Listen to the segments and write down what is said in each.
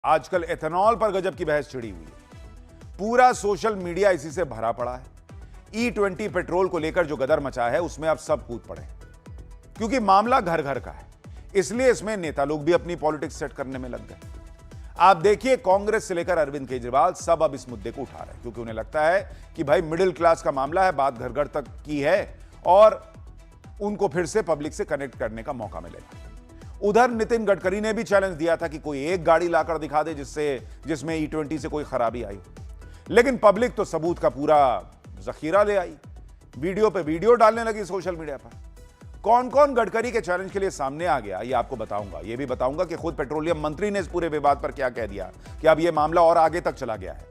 आजकल एथेनॉल पर गजब की बहस छिड़ी हुई है। पूरा सोशल मीडिया इसी से भरा पड़ा है। E20 पेट्रोल को लेकर जो गदर मचा है उसमें अब सब कूद पड़े, क्योंकि मामला घर घर का है। इसलिए इसमें नेता लोग भी अपनी पॉलिटिक्स सेट करने में लग गए। आप देखिए, कांग्रेस से लेकर अरविंद केजरीवाल सब अब इस मुद्दे को उठा रहे हैं, क्योंकि उन्हें लगता है कि भाई मिडिल क्लास का मामला है, बात घर घर तक की है और उनको फिर से पब्लिक से कनेक्ट करने का मौका मिलेगा। उधर नितिन गडकरी ने भी चैलेंज दिया था कि कोई एक गाड़ी लाकर दिखा दे जिसमें E20 से कोई खराबी आई, लेकिन पब्लिक तो सबूत का पूरा जखीरा ले आई। वीडियो पे वीडियो डालने लगी सोशल मीडिया पर। कौन कौन गडकरी के चैलेंज के लिए सामने आ गया, ये आपको बताऊंगा। ये भी बताऊंगा कि खुद पेट्रोलियम मंत्री ने इस पूरे विवाद पर क्या कह दिया कि अब यह मामला और आगे तक चला गया है।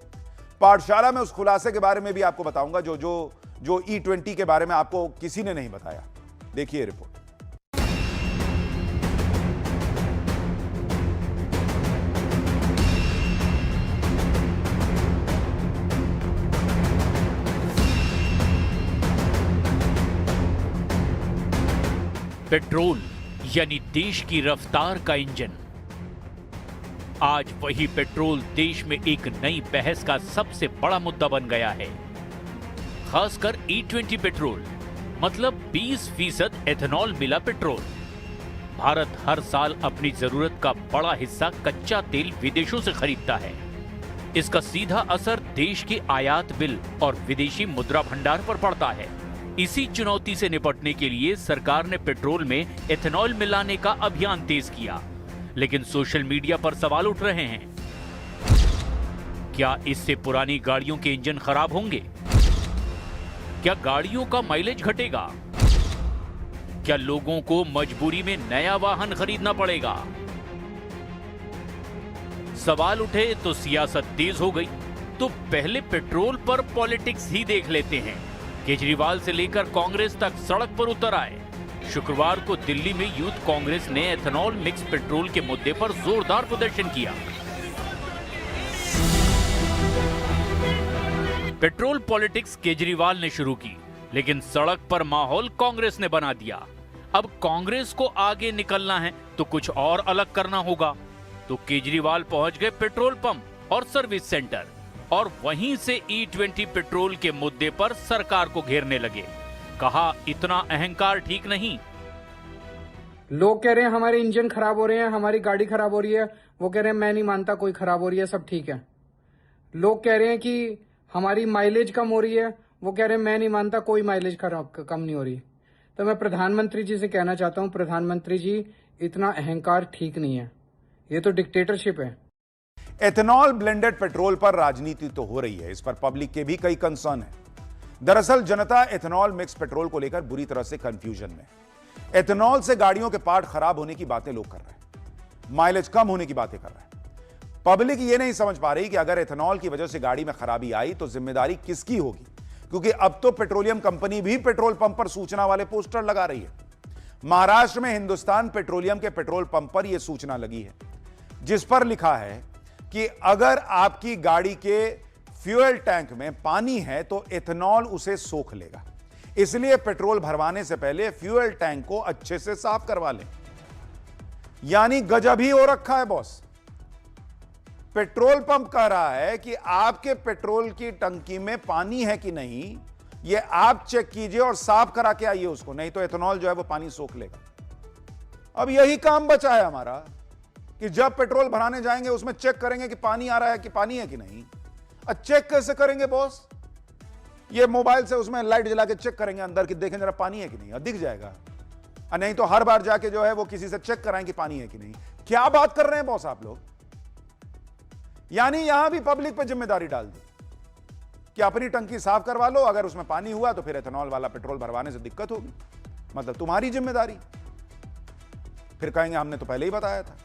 पाठशाला में उस खुलासे के बारे में भी आपको बताऊंगा जो E20 के बारे में आपको किसी ने नहीं बताया। देखिए रिपोर्ट। पेट्रोल यानी देश की रफ्तार का इंजन। आज वही पेट्रोल देश में एक नई बहस का सबसे बड़ा मुद्दा बन गया है। खासकर E20 पेट्रोल मतलब 20% एथेनॉल मिला पेट्रोल। भारत हर साल अपनी जरूरत का बड़ा हिस्सा कच्चा तेल विदेशों से खरीदता है। इसका सीधा असर देश के आयात बिल और विदेशी मुद्रा भंडार पर पड़ता है। इसी चुनौती से निपटने के लिए सरकार ने पेट्रोल में एथेनॉल मिलाने का अभियान तेज किया, लेकिन सोशल मीडिया पर सवाल उठ रहे हैं। क्या इससे पुरानी गाड़ियों के इंजन खराब होंगे? क्या गाड़ियों का माइलेज घटेगा? क्या लोगों को मजबूरी में नया वाहन खरीदना पड़ेगा? सवाल उठे तो सियासत तेज हो गई। तो पहले पेट्रोल पर पॉलिटिक्स ही देख लेते हैं। केजरीवाल से लेकर कांग्रेस तक सड़क पर उतर आए। शुक्रवार को दिल्ली में यूथ कांग्रेस ने एथेनॉल मिक्स पेट्रोल के मुद्दे पर जोरदार प्रदर्शन किया। पेट्रोल पॉलिटिक्स केजरीवाल ने शुरू की, लेकिन सड़क पर माहौल कांग्रेस ने बना दिया। अब कांग्रेस को आगे निकलना है तो कुछ और अलग करना होगा। तो केजरीवाल पहुंच गए पेट्रोल पंप और सर्विस सेंटर और वहीं से E20 पेट्रोल के मुद्दे पर सरकार को घेरने लगे। कहा, इतना अहंकार ठीक नहीं। लोग कह रहे हैं हमारे इंजन खराब हो रहे हैं, हमारी गाड़ी खराब हो रही है। वो कह रहे हैं मैं नहीं मानता कोई खराब हो रही है, सब ठीक है। लोग कह रहे हैं कि हमारी माइलेज कम हो रही है, वो कह रहे हैं मैं नहीं मानता कोई माइलेज कम नहीं हो रही। तो मैं प्रधानमंत्री जी से कहना चाहता हूँ, प्रधानमंत्री जी इतना अहंकार ठीक नहीं है, ये तो डिक्टेटरशिप है। एथेनॉल ब्लेंडेड पेट्रोल पर राजनीति तो हो रही है, इस पर पब्लिक के भी कई कंसर्न है। दरअसल जनता एथेनॉल मिक्स पेट्रोल को लेकर बुरी तरह से कंफ्यूजन में। एथेनॉल से गाड़ियों के पार्ट खराब होने की बातें लोग कर रहे हैं, माइलेज कम होने की बातें कर रहे हैं। पब्लिक ये नहीं समझ पा रही कि अगर एथेनॉल की वजह से गाड़ी में खराबी आई तो जिम्मेदारी किसकी होगी, क्योंकि अब तो पेट्रोलियम कंपनी भी पेट्रोल पंप पर सूचना वाले पोस्टर लगा रही है। महाराष्ट्र में हिंदुस्तान पेट्रोलियम के पेट्रोल पंप पर यह सूचना लगी है, जिस पर लिखा है कि अगर आपकी गाड़ी के फ्यूल टैंक में पानी है तो एथेनॉल उसे सोख लेगा, इसलिए पेट्रोल भरवाने से पहले फ्यूल टैंक को अच्छे से साफ करवा लें। यानी गजब ही हो रखा है बॉस। पेट्रोल पंप कह रहा है कि आपके पेट्रोल की टंकी में पानी है कि नहीं, यह आप चेक कीजिए और साफ करा के आइए उसको, नहीं तो एथेनॉल जो है वो पानी सोख लेगा। अब यही काम बचा है हमारा कि जब पेट्रोल भराने जाएंगे उसमें चेक करेंगे कि पानी आ रहा है कि पानी है कि नहीं। चेक कैसे करेंगे बॉस? ये मोबाइल से उसमें लाइट जला के चेक करेंगे अंदर कि देखें जरा पानी है कि नहीं, दिख जाएगा। नहीं तो हर बार जाके जो है वो किसी से चेक कराएं कि पानी है कि नहीं। क्या बात कर रहे हैं बॉस आप लोग? यानी यहां भी पब्लिक पे जिम्मेदारी डाल दी कि अपनी टंकी साफ करवा लो, अगर उसमें पानी हुआ तो फिर एथेनॉल वाला पेट्रोल भरवाने से दिक्कत होगी, मतलब तुम्हारी जिम्मेदारी। फिर कहेंगे हमने तो पहले ही बताया था।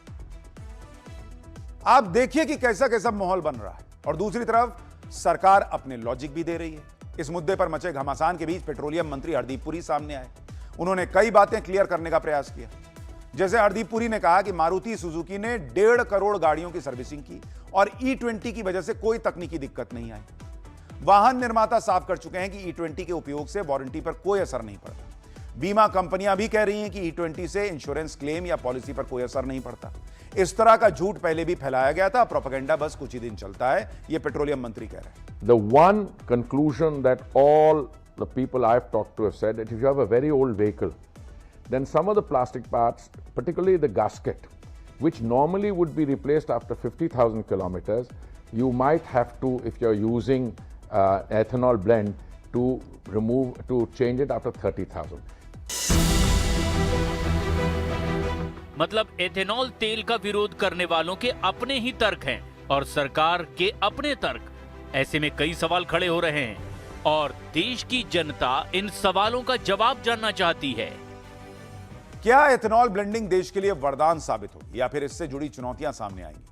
आप देखिए कि कैसा कैसा माहौल बन रहा है। और दूसरी तरफ सरकार अपने लॉजिक भी दे रही है। इस मुद्दे पर मचे घमासान के बीच पेट्रोलियम मंत्री हरदीप पुरी सामने आए। उन्होंने कई बातें क्लियर करने का प्रयास किया। जैसे हरदीप पुरी ने कहा कि मारुति सुजुकी ने 1.5 करोड़ गाड़ियों की सर्विसिंग की और E20 की वजह से कोई तकनीकी दिक्कत नहीं आई। वाहन निर्माता साफ कर चुके हैं कि E20 के उपयोग से वारंटी पर कोई असर नहीं पड़ता। बीमा कंपनियां भी कह रही हैं कि E20 से इंश्योरेंस क्लेम या पॉलिसी पर कोई असर नहीं पड़ता। इस तरह का झूठ पहले भी फैलाया गया था, प्रोपेगेंडा बस कुछ ही दिन चलता है, यह पेट्रोलियम मंत्री कह रहे हैं। The one conclusion that all the people I've talked to have said that if you have a very old vehicle, then some of the plastic parts, particularly the gasket, which normally would be replaced after 50,000 kilometers, you might have to, if you're using ethanol blend, to change it after 30,000. मतलब ethanol तेल का विरोध करने वालों के अपने ही तर्क हैं और सरकार के अपने तर्क। ऐसे में कई सवाल खड़े हो रहे हैं और देश की जनता इन सवालों का जवाब जानना चाहती है। क्या एथेनॉल ब्लेंडिंग देश के लिए वरदान साबित होगी या फिर इससे जुड़ी चुनौतियां सामने आएंगी?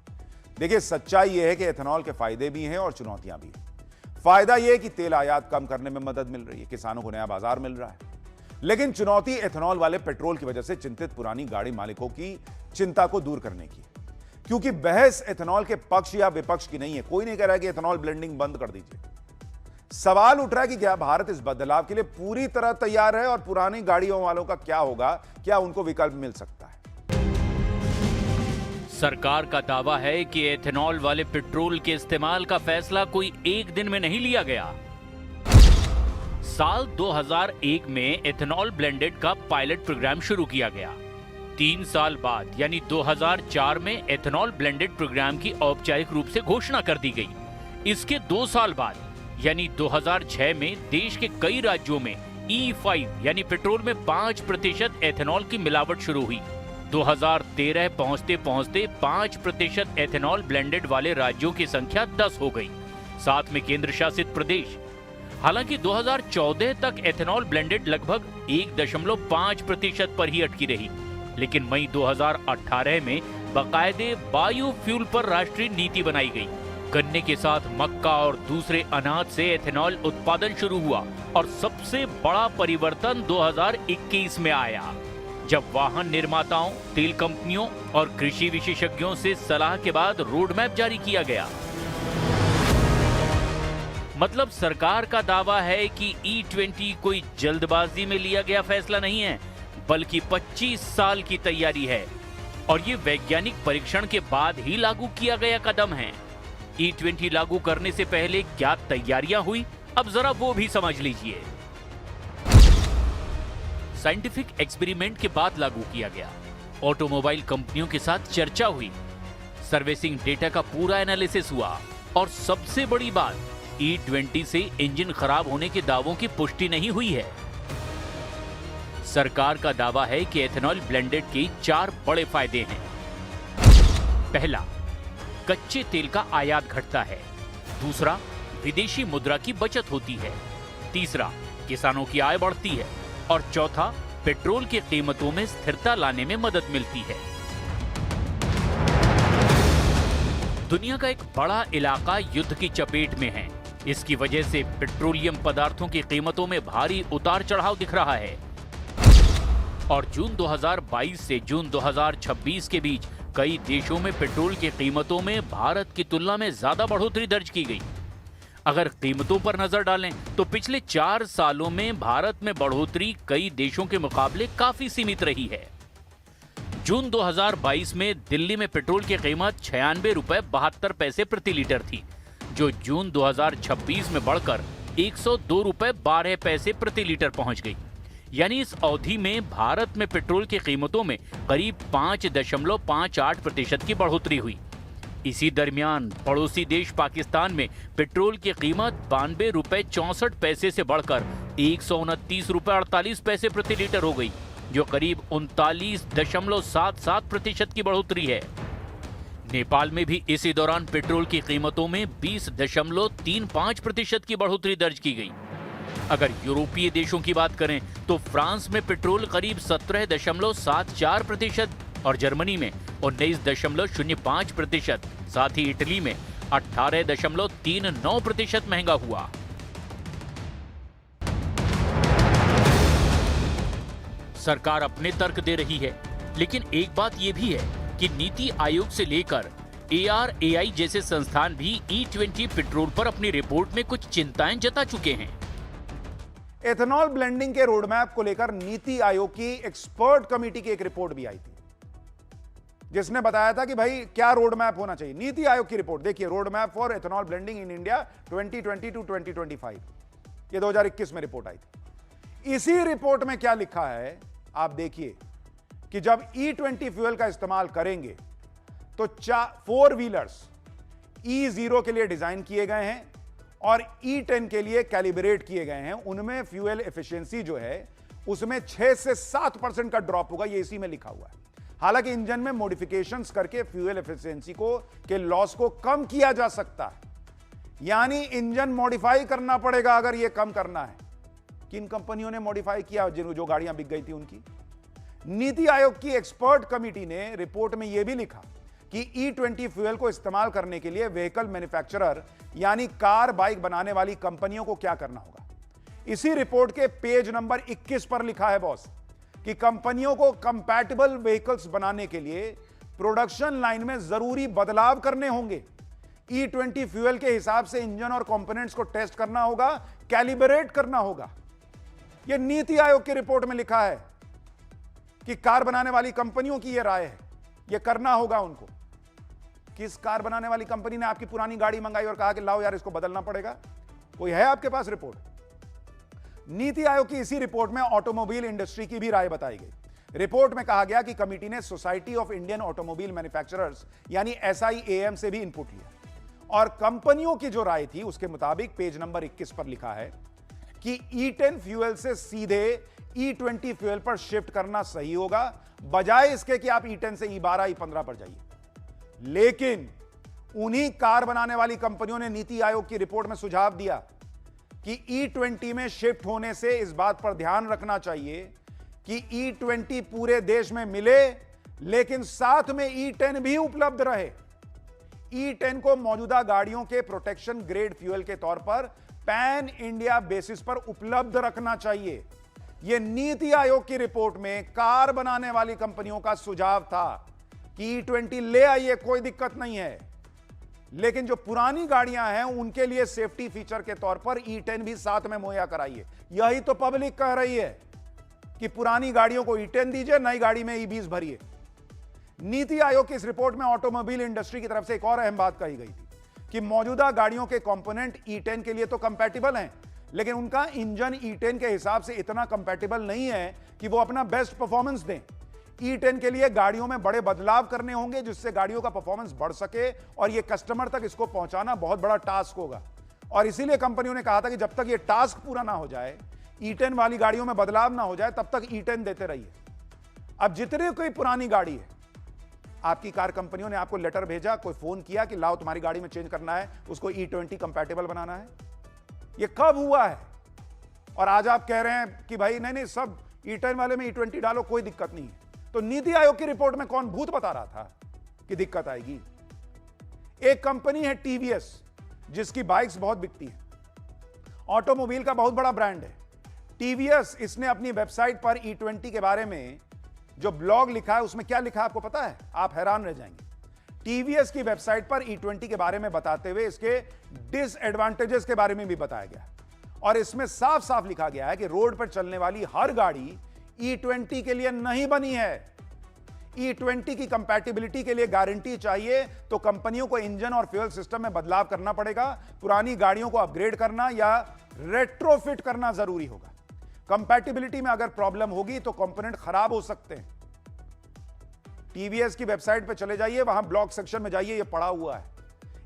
देखिए, सच्चाई यह है कि एथेनॉल के फायदे भी हैं और चुनौतियां भी हैं। फायदा यह है कि तेल आयात कम करने में मदद मिल रही है, किसानों को नया बाजार मिल रहा है। लेकिन चुनौती एथेनॉल वाले पेट्रोल की वजह से चिंतित पुरानी गाड़ी मालिकों की चिंता को दूर करने की, क्योंकि बहस एथेनॉल के पक्ष या विपक्ष की नहीं है। कोई नहीं कह रहा है कि एथेनॉल ब्लेंडिंग बंद कर दीजिए। सवाल उठ रहा है कि क्या भारत इस बदलाव के लिए पूरी तरह तैयार है और पुरानी गाड़ियों वालों का क्या होगा? क्या उनको विकल्प मिल सकता है? सरकार का दावा है कि एथेनॉल वाले पेट्रोल के इस्तेमाल का फैसला कोई एक दिन में नहीं लिया गया। साल 2001 में एथेनॉल ब्लेंडेड का पायलट प्रोग्राम शुरू किया गया। 3 साल बाद यानी 2004 में एथेनॉल ब्लेंडेड प्रोग्राम की औपचारिक रूप से घोषणा कर दी गई। इसके 2 साल बाद यानी 2006 में देश के कई राज्यों में E5 यानी पेट्रोल में 5% एथेनॉल की मिलावट शुरू हुई। 2013 पहुंचते पहुंचते 5% एथेनॉल ब्लेंडेड वाले राज्यों की संख्या 10 हो गई, साथ में केंद्र शासित प्रदेश। हालांकि 2014 तक एथेनॉल ब्लेंडेड लगभग 1.5% पर ही अटकी रही, लेकिन मई 2018 में बाकायदे बायोफ्यूल पर राष्ट्रीय नीति बनाई गई। गन्ने के साथ मक्का और दूसरे अनाज से एथेनॉल उत्पादन शुरू हुआ और सबसे बड़ा परिवर्तन 2021 में आया, जब वाहन निर्माताओं, तेल कंपनियों और कृषि विशेषज्ञों से सलाह के बाद रोड मैप जारी किया गया। मतलब सरकार का दावा है कि E20 कोई जल्दबाजी में लिया गया फैसला नहीं है, बल्कि 25 साल की तैयारी है और ये वैज्ञानिक परीक्षण के बाद ही लागू किया गया कदम है। E20 लागू करने से पहले क्या तैयारियां हुई, अब जरा वो भी समझ लीजिए। साइंटिफिक एक्सपेरिमेंट के बाद लागू किया गया। ऑटोमोबाइल कंपनियों के साथ चर्चा हुई, सर्विसिंग डेटा का पूरा एनालिसिस हुआ और सबसे बड़ी बात, E20 से इंजन खराब होने के दावों की पुष्टि नहीं हुई है। सरकार का दावा है कि एथेनॉल ब्लेंडेड के 4 बड़े फायदे हैं। पहला, कच्चे तेल का आयात घटता है। दूसरा, विदेशी मुद्रा की बचत होती है। तीसरा, किसानों की आय बढ़ती है और चौथा, पेट्रोल की कीमतों में स्थिरता लाने में मदद मिलती है। दुनिया का एक बड़ा इलाका युद्ध की चपेट में है। इसकी वजह से पेट्रोलियम पदार्थों की कीमतों में भारी उतार चढ़ाव दिख रहा है और जून 2022 से जून 2026 के बीच कई देशों में पेट्रोल की कीमतों में भारत की तुलना में ज्यादा बढ़ोतरी दर्ज की गई। अगर कीमतों पर नजर डालें तो पिछले 4 सालों में भारत में बढ़ोतरी कई देशों के मुकाबले काफी सीमित रही है। जून 2022 में दिल्ली में पेट्रोल की कीमत 96 रुपए 72 पैसे प्रति लीटर थी, जो जून 2026 में बढ़कर 102 रुपए 12 पैसे प्रति लीटर पहुंच गई। यानी इस अवधि में भारत में पेट्रोल की कीमतों में करीब 5.58% की बढ़ोतरी हुई। इसी दरमियान पड़ोसी देश पाकिस्तान में पेट्रोल की कीमत 92 रुपए 64 पैसे से बढ़कर 129 रुपए 48 पैसे प्रति लीटर हो गई, जो करीब 39.77% की बढ़ोतरी है। नेपाल में भी इसी दौरान पेट्रोल की कीमतों में 20.35% की बढ़ोतरी दर्ज की गई। अगर यूरोपीय देशों की बात करें तो फ्रांस में पेट्रोल करीब 17.74% और जर्मनी में 19.05%, साथ ही इटली में 18.39% महंगा हुआ। सरकार अपने तर्क दे रही है, लेकिन एक बात यह भी है कि नीति आयोग से लेकर ARAI जैसे संस्थान भी E20 पेट्रोल पर अपनी रिपोर्ट में कुछ चिंताएं जता चुके हैं। एथेनॉल ब्लेंडिंग के रोडमैप को लेकर नीति आयोग की एक्सपर्ट कमेटी की एक रिपोर्ट भी आई थी, जिसने बताया था कि भाई क्या रोड मैप होना चाहिए। नीति आयोग की रिपोर्ट देखिए, road map for ethanol blending in India 2020 to 2025, ये 2021 में रिपोर्ट आई थी। इसी रिपोर्ट में क्या लिखा है आप देखिए कि जब E20 फ्यूल का इस्तेमाल करेंगे तो 4 व्हीलर्स E0 के लिए डिजाइन किए गए हैं और E10 के लिए कैलिब्रेट किए गए हैं। उनमें फ्यूल एफिशिएंसी जो है उसमें 6 से 7% का ड्रॉप होगा, ये इसी में लिखा हुआ है। हालांकि इंजन में मॉडिफिकेशंस करके फ्यूल एफिशिएंसी को के लॉस को कम किया जा सकता है, यानी इंजन मॉडिफाई करना पड़ेगा अगर यह कम करना है। किन कंपनियों ने मॉडिफाई किया? जो गाड़ियां बिक गई थी उनकी। नीति आयोग की एक्सपर्ट कमिटी ने रिपोर्ट में यह भी लिखा कि E20 फ्यूल को इस्तेमाल करने के लिए व्हीकल मैन्युफैक्चरर यानी कार बाइक बनाने वाली कंपनियों को क्या करना होगा। इसी रिपोर्ट के पेज नंबर 21 पर लिखा है बॉस कि कंपनियों को कंपैटिबल व्हीकल्स बनाने के लिए प्रोडक्शन लाइन में जरूरी बदलाव करने होंगे। E20 फ्यूल के हिसाब से इंजन और कंपोनेंट्स को टेस्ट करना होगा, कैलिब्रेट करना होगा। यह नीति आयोग की रिपोर्ट में लिखा है कि कार बनाने वाली कंपनियों की यह राय है, यह करना होगा उनको। किस कार बनाने वाली कंपनी ने आपकी पुरानी गाड़ी मंगाई और कहा कि लाओ यार इसको बदलना पड़ेगा? कोई है आपके पास रिपोर्ट? नीति आयोग की इसी रिपोर्ट में ऑटोमोबाइल इंडस्ट्री की भी राय बताई गई। रिपोर्ट में कहा गया कि कमिटी ने society of Indian automobile manufacturers यानी SIAM से भी इनपुट लिया और कंपनियों की जो राय थी उसके मुताबिक पेज नंबर 21 पर लिखा है कि E10 फ्यूल से सीधे E20 फ्यूल पर शिफ्ट करना सही होगा, बजाय इसके कि आप E10 से E12 E15 पर जाइए। लेकिन उन्हीं कार बनाने वाली कंपनियों ने नीति आयोग की रिपोर्ट में सुझाव दिया कि E20 में शिफ्ट होने से इस बात पर ध्यान रखना चाहिए कि E20 पूरे देश में मिले लेकिन साथ में E10 भी उपलब्ध रहे। E10 को मौजूदा गाड़ियों के प्रोटेक्शन ग्रेड फ्यूल के तौर पर पैन इंडिया बेसिस पर उपलब्ध रखना चाहिए। यह नीति आयोग की रिपोर्ट में कार बनाने वाली कंपनियों का सुझाव था कि E20 ले आइए, कोई दिक्कत नहीं है, लेकिन जो पुरानी गाड़ियां हैं उनके लिए सेफ्टी फीचर के तौर पर E10 भी साथ में मुहैया कराइए। यही तो पब्लिक कह रही है कि पुरानी गाड़ियों को E10 दीजिए, नई गाड़ी में E20 भरिए। नीति आयोग की इस रिपोर्ट में ऑटोमोबाइल इंडस्ट्री की तरफ से एक और अहम बात कही गई थी कि मौजूदा गाड़ियों के कंपोनेंट E10 के लिए तो कंपैटिबल हैं, लेकिन उनका इंजन E10 के हिसाब से इतना कंपैटिबल नहीं है कि वो अपना बेस्ट परफॉर्मेंस दें। E10 के लिए गाड़ियों में बड़े बदलाव करने होंगे जिससे गाड़ियों का परफॉर्मेंस बढ़ सके और यह कस्टमर तक इसको पहुंचाना बहुत बड़ा टास्क होगा। और इसीलिए कंपनियों ने कहा था कि जब तक यह टास्क पूरा ना हो जाए, E10 वाली गाड़ियों में बदलाव ना हो जाए, तब तक E10 देते रहिए। अब जितने कोई पुरानी गाड़ी है, आपकी कार कंपनियों ने आपको लेटर भेजा, कोई फोन किया कि लाओ तुम्हारी गाड़ी में चेंज करना है, उसको E20 कंपैटिबल बनाना है। यह कब हुआ है? और आज आप कह रहे हैं कि भाई नहीं सब E10 वाले में E20 डालो, कोई दिक्कत नहीं है। तो नीति आयोग की रिपोर्ट में कौन भूत बता रहा था कि दिक्कत आएगी? एक कंपनी है TVS जिसकी बाइक्स बहुत बिकती हैं, ऑटोमोबाइल का बहुत बड़ा ब्रांड है TVS। इसने अपनी वेबसाइट पर E20 के बारे में जो ब्लॉग लिखा है उसमें क्या लिखा है आपको पता है? आप हैरान रह जाएंगे। TVS की वेबसाइट पर E20 के बारे में बताते हुए इसके डिसएडवांटेजेस के बारे में भी बताया गया और इसमें साफ साफ लिखा गया है कि रोड पर चलने वाली हर गाड़ी E20 के लिए नहीं बनी है। E20 की कंपैटिबिलिटी के लिए गारंटी चाहिए तो कंपनियों को इंजन और फ्यूल सिस्टम में बदलाव करना पड़ेगा, पुरानी गाड़ियों को अपग्रेड करना या रेट्रोफिट करना जरूरी होगा। कंपैटिबिलिटी में अगर प्रॉब्लम होगी तो कंपोनेंट खराब हो सकते हैं। TVS की वेबसाइट पर चले जाइए, वहां ब्लॉग सेक्शन में जाइए, यह पड़ा हुआ है।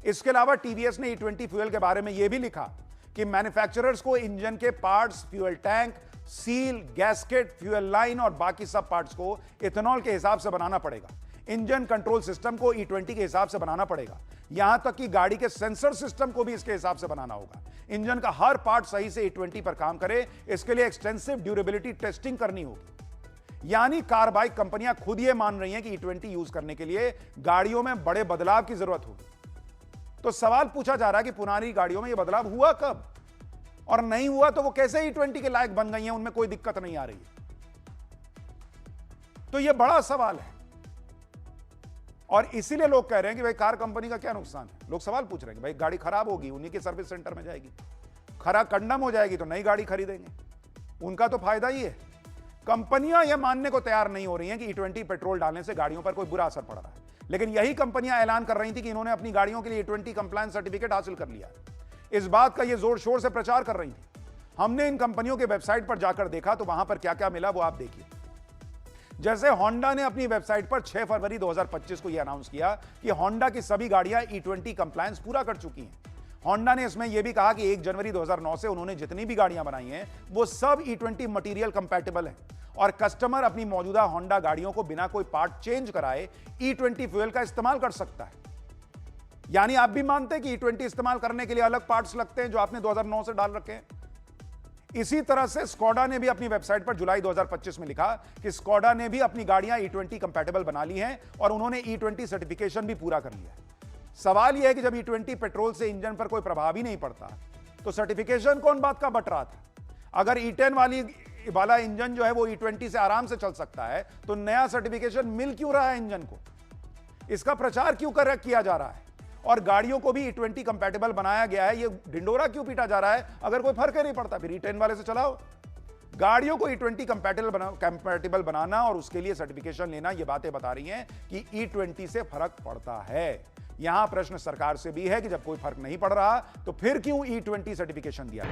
इसके अलावा TVS ने E20 फ्यूल के बारे में यह भी लिखा कि मैन्युफैक्चरर्स को इंजन के parts, fuel tank, seal, gasket, fuel line और बाकी सब पार्ट्स को इथेनॉल के हिसाब से बनाना पड़ेगा। इंजन कंट्रोल सिस्टम को E20 के हिसाब से बनाना पड़ेगा, यहां तक कि गाड़ी के सेंसर सिस्टम को भी इसके हिसाब से बनाना होगा। इंजन का हर पार्ट सही से E20 पर काम करे, इसके लिए एक्सटेंसिव ड्यूरेबिलिटी टेस्टिंग करनी होगी। यानी कार बाइक कंपनियां खुद ये मान रही हैं कि E20 यूज करने के लिए गाड़ियों में बड़े बदलाव की जरूरत होगी। तो सवाल पूछा जा रहा है कि पुरानी गाड़ियों में यह बदलाव हुआ कब, और नहीं हुआ तो वो कैसे E20 के लायक बन गई हैं, उनमें कोई दिक्कत नहीं आ रही है। तो यह बड़ा सवाल है और इसीलिए लोग कह रहे हैं कि भाई कार कंपनी का क्या नुकसान है। लोग सवाल पूछ रहे हैं कि भाई गाड़ी खराब होगी, उन्हीं के सर्विस सेंटर में जाएगी, खराब कंडम हो जाएगी तो नई गाड़ी खरीदेंगे, उनका तो फायदा ही है। कंपनियां यह मानने को तैयार नहीं हो रही हैं कि E20 पेट्रोल डालने से गाड़ियों पर कोई बुरा असर पड़ रहा है, लेकिन यही कंपनियां ऐलान कर रही थी कि इन्होंने अपनी गाड़ियों के लिए E20 कंप्लायंस सर्टिफिकेट हासिल कर लिया। इस बात का ये जोर शोर से प्रचार कर रही थी। हमने इन कंपनियों के वेबसाइट पर जाकर देखा तो वहां पर क्या क्या मिला वो आप देखिए। जैसे होंडा ने अपनी वेबसाइट पर 6 फरवरी 2025 को यह अनाउंस किया कि होंडा की सभी गाड़ियां E20 कंप्लायंस पूरा कर चुकी हैं। होंडा ने इसमें यह भी कहा कि 1 जनवरी 2009 से उन्होंने जितनी भी गाड़ियां बनाई हैं वो सब E20 मटेरियल कंपैटिबल हैं और कस्टमर अपनी मौजूदा होंडा गाड़ियों को बिना कोई पार्ट चेंज कराए E20 फ्यूल का इस्तेमाल कर सकता है। यानी आप भी मानते हैं कि E20 इस्तेमाल करने के लिए अलग पार्ट्स लगते हैं जो आपने 2009 से डाल रखे हैं। इसी तरह से स्कोडा ने भी अपनी वेबसाइट पर जुलाई 2025 में लिखा कि स्कोडा ने भी अपनी गाड़ियां E20 कंपैटिबल बना ली हैं और उन्होंने E20 सर्टिफिकेशन भी पूरा कर लिया है। सवाल यह है कि जब E20 पेट्रोल से इंजन पर कोई प्रभाव ही नहीं पड़ता तो सर्टिफिकेशन कौन बात का बट रहा था? अगर E10 वाला इंजन जो है वो E20 से आराम से चल सकता है तो नया सर्टिफिकेशन मिल क्यों रहा है इंजन को? इसका प्रचार क्यों किया जा रहा है? और गाड़ियों को भी E20 कंपैटिबल बनाया गया है, ये ढिंडोरा क्यों पीटा जा रहा है? अगर कोई फर्क ही नहीं पड़ता फिर E10 वाले से चलाओ। गाड़ियों को E20 कंपैटिबल बनाना और उसके लिए सर्टिफिकेशन लेना, ये बातें बता रही हैं कि E20 से फर्क पड़ता है। यहां प्रश्न सरकार से भी है कि जब कोई फर्क नहीं पड़ रहा तो फिर क्यों E20 सर्टिफिकेशन दिया?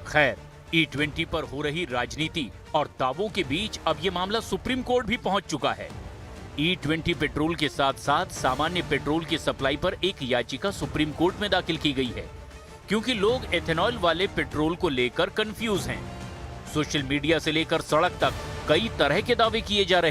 खैर, E20 पर हो रही राजनीति और दावों के बीच अब यह मामला सुप्रीम कोर्ट भी पहुंच चुका है। E20 पेट्रोल के साथ साथ सामान्य पेट्रोल की सप्लाई पर एक याचिका सुप्रीम कोर्ट में दाखिल की गई है, क्योंकि लोग एथेनॉल वाले पेट्रोल को लेकर कंफ्यूज हैं। सोशल मीडिया से लेकर सड़क तक कई तरह के दावे किए जा रहे हैं।